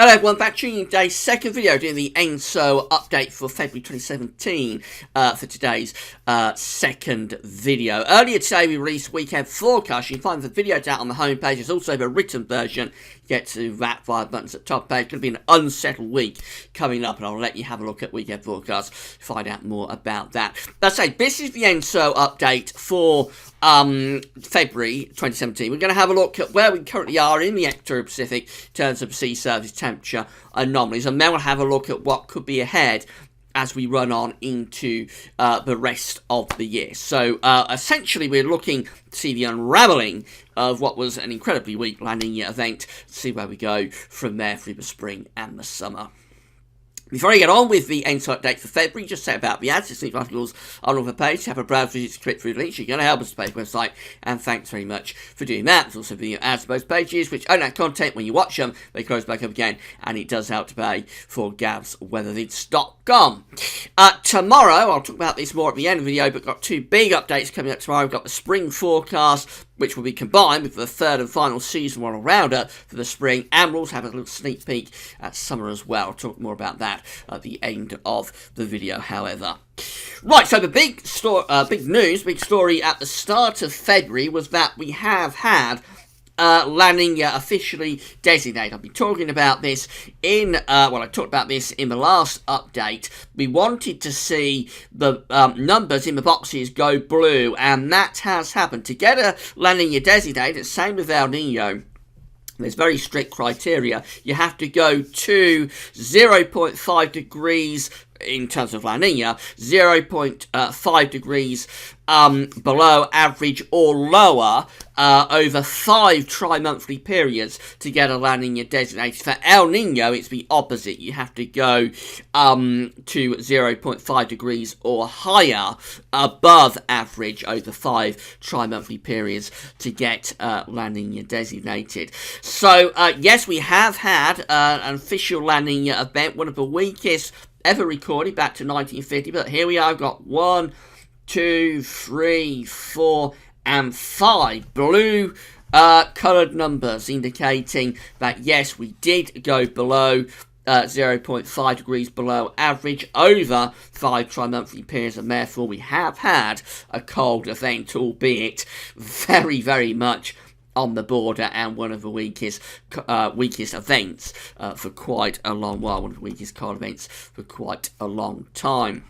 Hello everyone, back tuning in today's second video doing the ENSO update for February 2017 for today's second video. Earlier today we released weekend forecast. You can find the video down on the home page. There's also a written version. Get to that via buttons at the top page. It's going to be an unsettled week coming up, and I'll let you have a look at weekend forecast, find out more about that. Let's say this is the ENSO update for February 2017. We're going to have a look at where we currently are in the equatorial Pacific in terms of sea surface temperature anomalies, and then we'll have a look at what could be ahead as we run on into the rest of the year. So essentially we're looking to see the unravelling of what was an incredibly weak La Nina event, see where we go from there through the spring and the summer. Before I get on with the ENSO update for February, just say about the ads, listening articles on the page, have a browse, visit, click through the links. You're going to help us to page website, and thanks very much for doing that. There's also video ads to both pages, which own that content. When you watch them, they close back up again, and it does help to pay for gavsweatherleads.com. Tomorrow, I'll talk about this more at the end of the video, but got two big updates coming up tomorrow. We've got the spring forecast, which will be combined with the third and final seasonal roundup for the spring, and we'll also have a little sneak peek at summer as well. I'll talk more about that at the end of the video, however. Right, so the big story at the start of February was that we have had La Nina officially designated. I've been talking about this I talked about this in the last update. We wanted to see the numbers in the boxes go blue, and that has happened. To get a La Nina designated, same with El Nino, there's very strict criteria. You have to go to 0.5 degrees in terms of La Nina, 0.5 degrees below average or lower over 5 tri-monthly periods to get a La Nina designated. For El Nino, it's the opposite. You have to go to 0.5 degrees or higher above average over 5 tri-monthly periods to get La Nina designated. So, yes, we have had an official La Nina event, one of the weakest ever recorded back to 1950, but here we are, got 1, 2, 3, 4, and 5 blue coloured numbers indicating that yes, we did go below 0.5 degrees below average over 5 tri-monthly periods, and therefore we have had a cold event, albeit very, very much on the border, and one of the weakest events for quite a long while, one of the weakest cold events for quite a long time.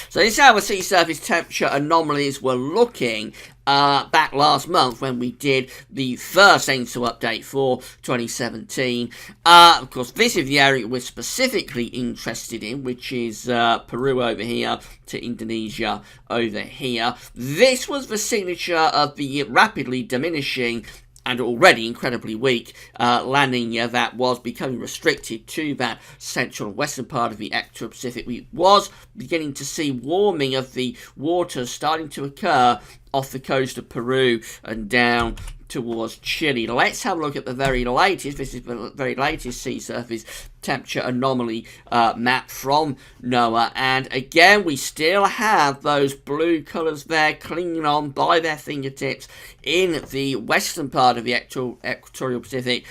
So this is how the sea surface temperature anomalies were looking back last month when we did the first ENSO update for 2017. Of course, this is the area we're specifically interested in, which is Peru over here to Indonesia over here. This was the signature of the rapidly diminishing and already incredibly weak La Nina that was becoming restricted to that central and western part of the equatorial Pacific. We was beginning to see warming of the waters starting to occur off the coast of Peru and down towards Chile. Let's have a look at the very latest. This is the very latest sea surface temperature anomaly map from NOAA, and again we still have those blue colours there clinging on by their fingertips in the western part of the equatorial Pacific,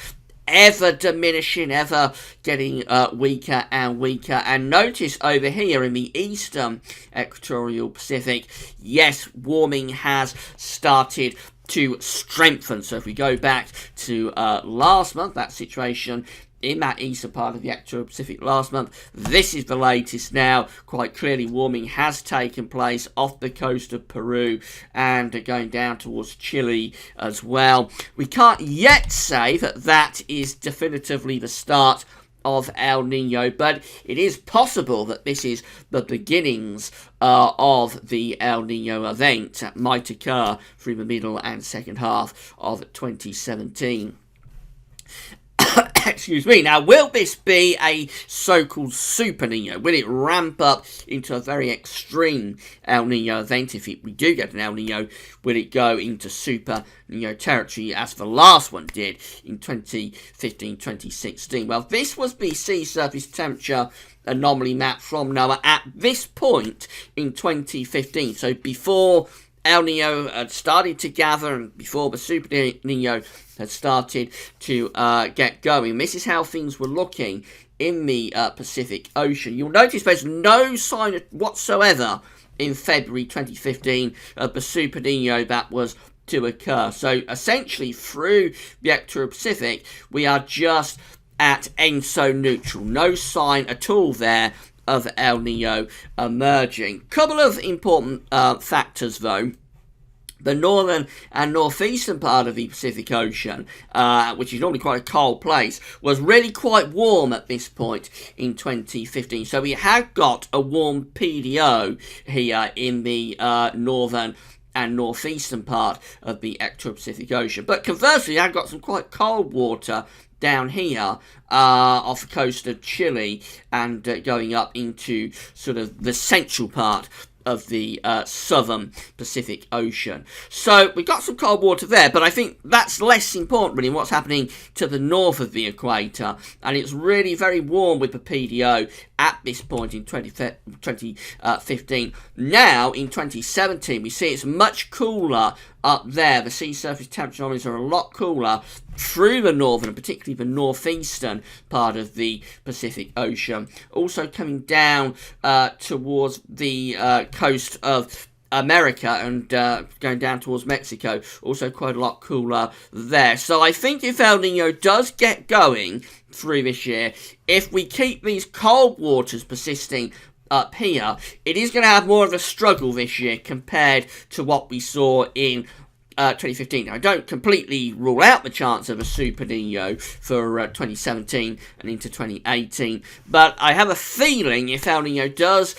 ever diminishing, ever getting weaker and weaker. And notice over here in the eastern equatorial Pacific, yes, warming has started to strengthen. So if we go back to last month, that situation in that eastern part of the equatorial Pacific last month, this is the latest now. Quite clearly warming has taken place off the coast of Peru and going down towards Chile as well. We can't yet say that that is definitively the start of El Nino, but it is possible that this is the beginnings of the El Nino event that might occur through the middle and second half of 2017. Excuse me. Now, will this be a so-called Super Nino? Will it ramp up into a very extreme El Nino event? If we do get an El Nino, will it go into Super Nino territory as the last one did in 2015-2016? Well, this was the sea surface temperature anomaly map from NOAA at this point in 2015. So before El Nino had started to gather, and before the Super Nino had started to get going. This is how things were looking in the Pacific Ocean. You'll notice there's no sign whatsoever in February 2015 of the Super Nino that was to occur. So essentially, through the Equatorial Pacific, we are just at ENSO neutral. No sign at all there of El Nino emerging. Couple of important factors, though. The northern and northeastern part of the Pacific Ocean, which is normally quite a cold place, was really quite warm at this point in 2015. So we had got a warm PDO here in the northern and northeastern part of the Equatorial Pacific Ocean. But conversely, I got some quite cold water down here off the coast of Chile and going up into sort of the central part of the southern Pacific Ocean. So we've got some cold water there, but I think that's less important really what's happening to the north of the equator, and it's really very warm with the PDO at this point in 2015. Now in 2017 we see it's much cooler up there. The sea surface temperature are a lot cooler through the northern and particularly the northeastern part of the Pacific Ocean. Also coming down towards the coast of America and going down towards Mexico, also quite a lot cooler there. So I think if El Nino does get going through this year, if we keep these cold waters persisting up here, it is going to have more of a struggle this year compared to what we saw in 2015. Now, I don't completely rule out the chance of a Super Nino for 2017 and into 2018, but I have a feeling if El Nino does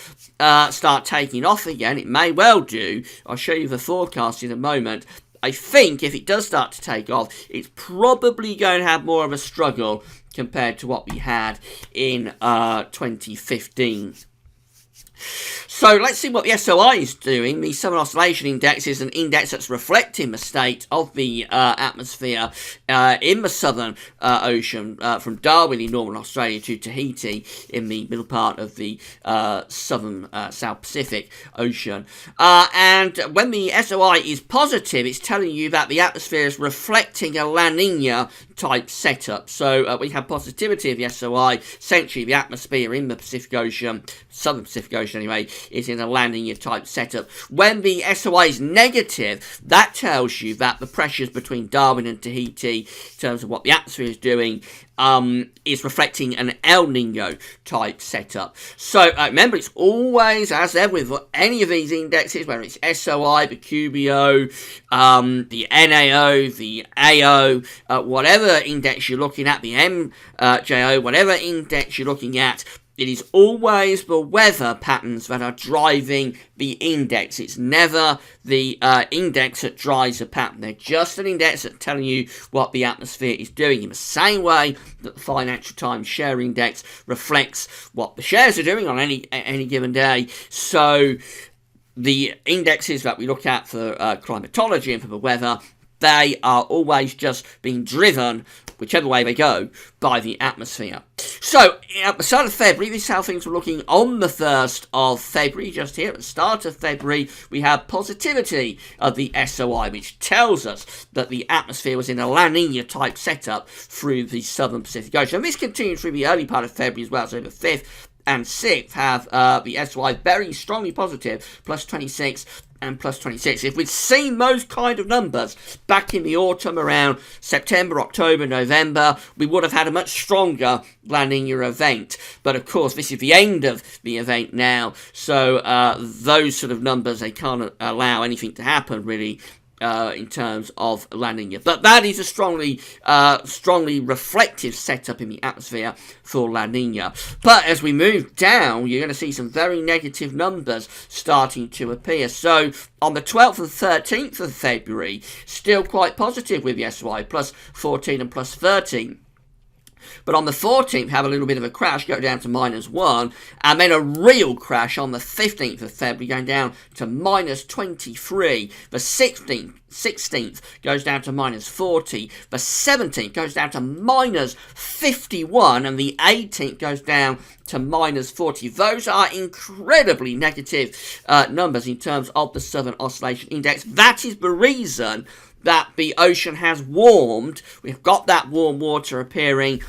start taking off again, it may well do. I'll show you the forecast in a moment. I think if it does start to take off, it's probably going to have more of a struggle compared to what we had in 2015. So let's see what the SOI is doing. The Southern Oscillation Index is an index that's reflecting the state of the atmosphere in the Southern Ocean, from Darwin in northern Australia to Tahiti in the middle part of the Southern South Pacific Ocean. And when the SOI is positive, it's telling you that the atmosphere is reflecting a La Nina type setup. So we have positivity of the SOI. Essentially, the atmosphere in the Pacific Ocean, Southern Pacific Ocean anyway, is in a La Nina type setup. When the SOI is negative, that tells you that the pressures between Darwin and Tahiti, in terms of what the atmosphere is doing, is reflecting an El Nino type setup. So remember, it's always, as ever with any of these indexes, whether it's SOI, the QBO, the NAO, the AO, whatever index you're looking at, the MJO, whatever index you're looking at, it is always the weather patterns that are driving the index. It's never the index that drives the pattern. They're just an index that's telling you what the atmosphere is doing, in the same way that the Financial Times Share Index reflects what the shares are doing on any given day. So the indexes that we look at for climatology and for the weather, they are always just being driven, whichever way they go, by the atmosphere. So, at the start of February, this is how things were looking on the 1st of February. Just here at the start of February, we have positivity of the SOI, which tells us that the atmosphere was in a La Nina type setup through the Southern Pacific Ocean. And this continued through the early part of February as well, so the 5th and 6th have the SOI very strongly positive, plus 26 and plus 26. If we'd seen those kind of numbers back in the autumn around September, October, November, we would have had a much stronger La Nina event. But of course, this is the end of the event now, so those sort of numbers, they can't allow anything to happen really in terms of La Nina. But that is a strongly reflective setup in the atmosphere for La Nina. But as we move down, you're going to see some very negative numbers starting to appear. So on the 12th and 13th of February, still quite positive with the SY, plus 14 and plus 13. But on the 14th, have a little bit of a crash, go down to -1, and then a real crash on the 15th of February, going down to -23. The 16th goes down to -40. The 17th goes down to -51, and the 18th goes down to -40. Those are incredibly negative numbers in terms of the Southern Oscillation Index. That is the reason that the ocean has warmed. We've got that warm water appearing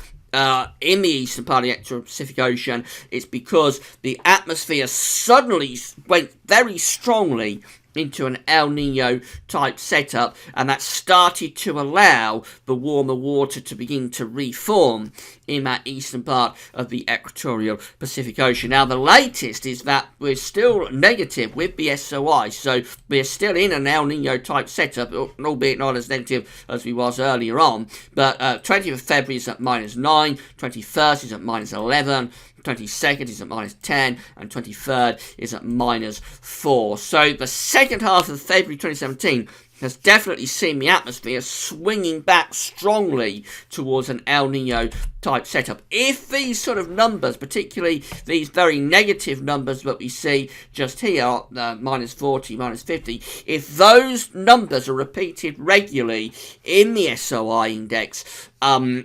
in the eastern part of the Pacific Ocean. It's because the atmosphere suddenly went very strongly into an El Nino type setup, and that started to allow the warmer water to begin to reform in that eastern part of the equatorial Pacific Ocean. Now, the latest is that we're still negative with the SOI, so we're still in an El Nino type setup, albeit not as negative as we was earlier on. But 20th of February is at -9, 21st is at -11, 22nd is at -10, and 23rd is at -4. So the second half of February 2017 has definitely seen the atmosphere swinging back strongly towards an El Nino type setup. If these sort of numbers, particularly these very negative numbers that we see just here, -40, -50, if those numbers are repeated regularly in the SOI index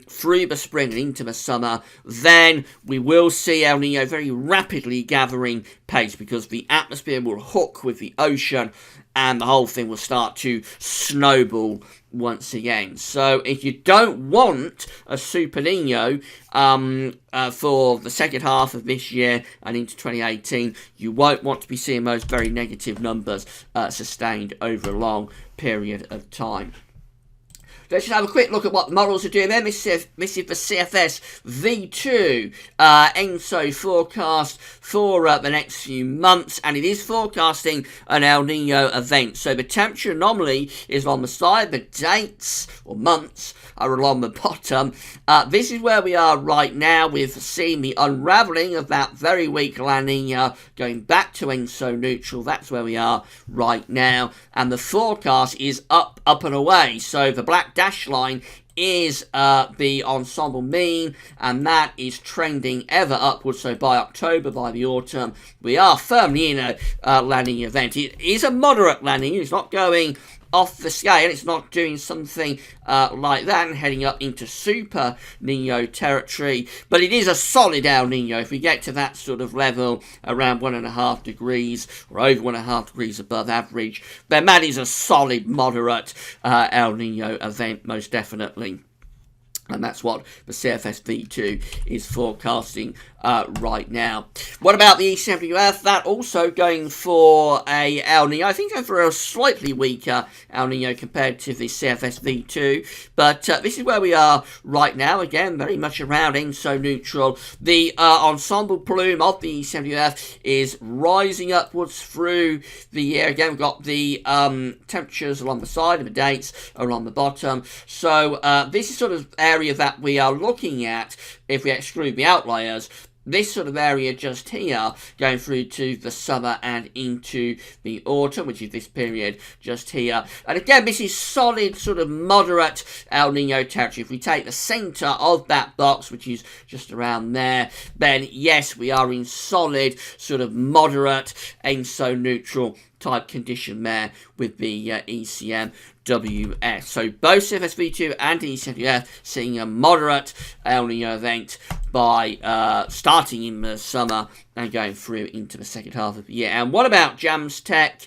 through the spring and into the summer, then we will see El Nino very rapidly gathering pace, because the atmosphere will hook with the ocean and the whole thing will start to snowball once again. So if you don't want a Super Nino for the second half of this year and into 2018, you won't want to be seeing those very negative numbers sustained over a long period of time. Let's just have a quick look at what the models are doing there. This is the CFS V2 ENSO forecast for the next few months, and it is forecasting an El Nino event. So the temperature anomaly is on the side, the dates or months are along the bottom. This is where we are right now. We've seen the unraveling of that very weak La Nina going back to ENSO neutral. That's where we are right now, and the forecast is up and away. So the black dash line is the ensemble mean, and that is trending ever upwards. So by October, by the autumn, we are firmly in a La Nina event. It is a moderate La Nina. It's not going off the scale. It's not doing something like that and heading up into Super Nino territory, but it is a solid El Nino. If we get to that sort of level, around 1.5 degrees or over 1.5 degrees above average, then that is a solid, moderate El Nino event, most definitely. And that's what the CFS V2 is forecasting right now. What about the ECMWF? That also going for a El Nino. I think going for a slightly weaker El Nino compared to the CFS V2. But this is where we are right now. Again, very much around ENSO neutral. The ensemble plume of the ECMWF is rising upwards through the year. Again, we've got the temperatures along the side and the dates along the bottom. So this is sort of area that we are looking at if we exclude the outliers. This sort of area just here, going through to the summer and into the autumn, which is this period just here. And again, this is solid, sort of moderate El Nino territory. If we take the centre of that box, which is just around there, then yes, we are in solid, sort of moderate, ENSO neutral type condition there with the ECMWF. So both CFS V2 and ECMWF seeing a moderate El Nino event by starting in the summer and going through into the second half of the year. And what about JAMS Tech?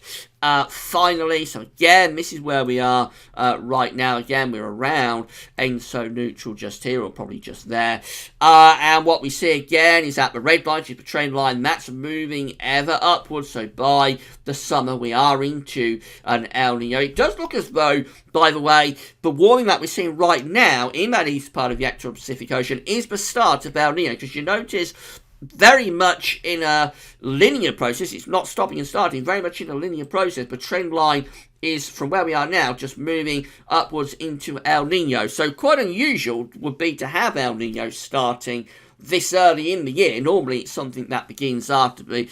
Finally, so again, this is where we are right now. Again, we're around ENSO neutral just here, or probably just there. And what we see again is that the red line, which is the trend line, that's moving ever upwards. So by the summer, we are into an El Nino. It does look as though, by the way, the warming that we're seeing right now in that east part of the equatorial Pacific Ocean is the start of El Nino, because you notice very much in a linear process. It's not stopping and starting, very much in a linear process. The trend line is, from where we are now, just moving upwards into El Nino. So quite unusual would be to have El Nino starting this early in the year. Normally it's something that begins after the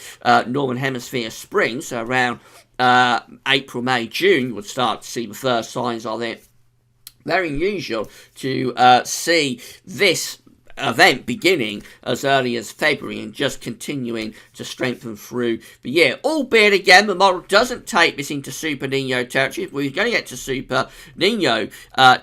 Northern Hemisphere spring, so around April, May, June, you would start to see the first signs of it. Very unusual to see this event beginning as early as February and just continuing to strengthen through the year. Albeit, again, the model doesn't take this into Super Nino territory. If we're going to get to Super Nino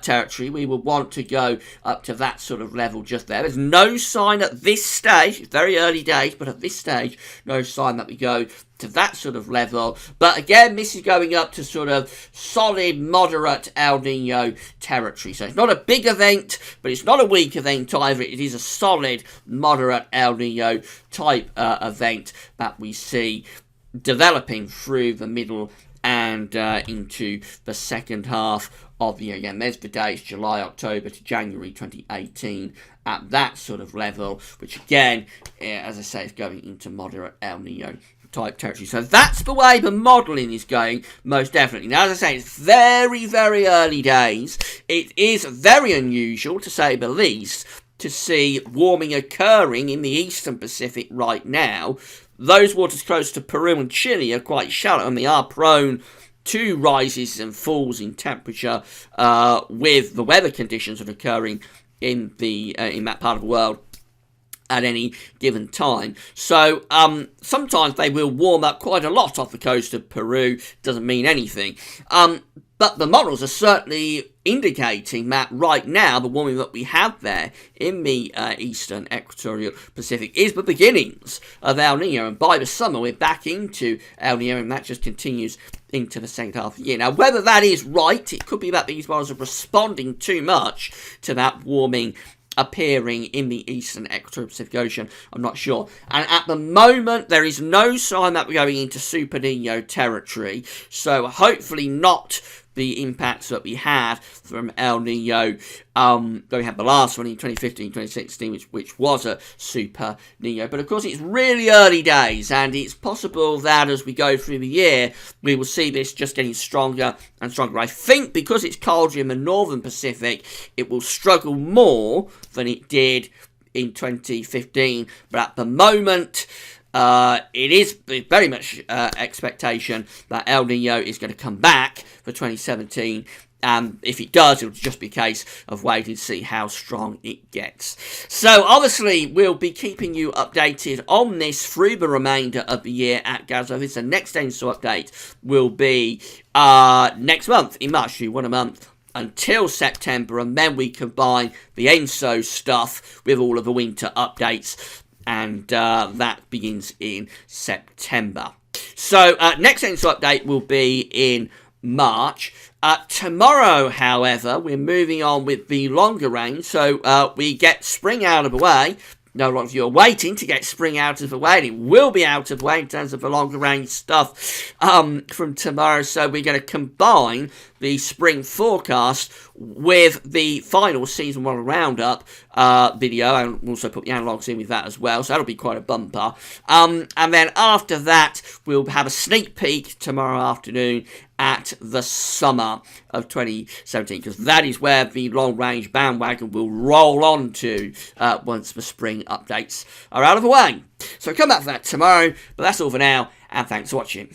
territory, we would want to go up to that sort of level just there. There's no sign at this stage, it's very early days, but at this stage, no sign that we go to that sort of level. But again, this is going up to sort of solid, moderate El Nino territory. So it's not a big event, but it's not a weak event either. It is a solid, moderate El Nino type event that we see developing through the middle and into the second half of the year. Again, there's the dates, July, October to January 2018 at that sort of level, which again, as I say, is going into moderate El Nino type territory. So that's the way the modelling is going, most definitely. Now, as I say, it's very, very early days. It is very unusual, to say the least, to see warming occurring in the eastern Pacific right now. Those waters close to Peru and Chile are quite shallow, and they are prone to rises and falls in temperature with the weather conditions that are occurring in that part of the world at any given time. So sometimes they will warm up quite a lot off the coast of Peru. Doesn't mean anything. But the models are certainly indicating that right now the warming that we have there in the eastern equatorial Pacific is the beginnings of El Nino, and by the summer we're back into El Nino, and that just continues into the second half of the year. Now, whether that is right, it could be that these models are responding too much to that warming appearing in the eastern equatorial Pacific Ocean. I'm not sure. And at the moment, there is no sign that we're going into Super Nino territory. So hopefully not the impacts that we had from El Nino. We had the last one in 2015, 2016, which was a Super Nino. But of course, it's really early days, and it's possible that as we go through the year, we will see this just getting stronger and stronger. I think because it's colder in the northern Pacific, it will struggle more than it did in 2015. But at the moment, it is very much expectation that El Nino is going to come back for 2017. If it does, it'll just be a case of waiting to see how strong it gets. So obviously, we'll be keeping you updated on this through the remainder of the year at Gazovitz. The next ENSO update will be next month, in March, 1 a month until September, and then we combine the ENSO stuff with all of the winter updates, and that begins in September. So next ENSO update will be in March. Tomorrow, however, we're moving on with the longer range, so we get spring out of the way. No longer you're waiting to get spring out of the way, and it will be out of the way in terms of the longer range stuff from tomorrow. So we're going to combine the spring forecast with the final season 1 roundup video, and we'll also put the analogues in with that as well, so that'll be quite a bumper. And then after that, we'll have a sneak peek tomorrow afternoon at the summer of 2017, because that is where the long-range bandwagon will roll on to once the spring updates are out of the way. So come back for that tomorrow, but that's all for now, and thanks for watching.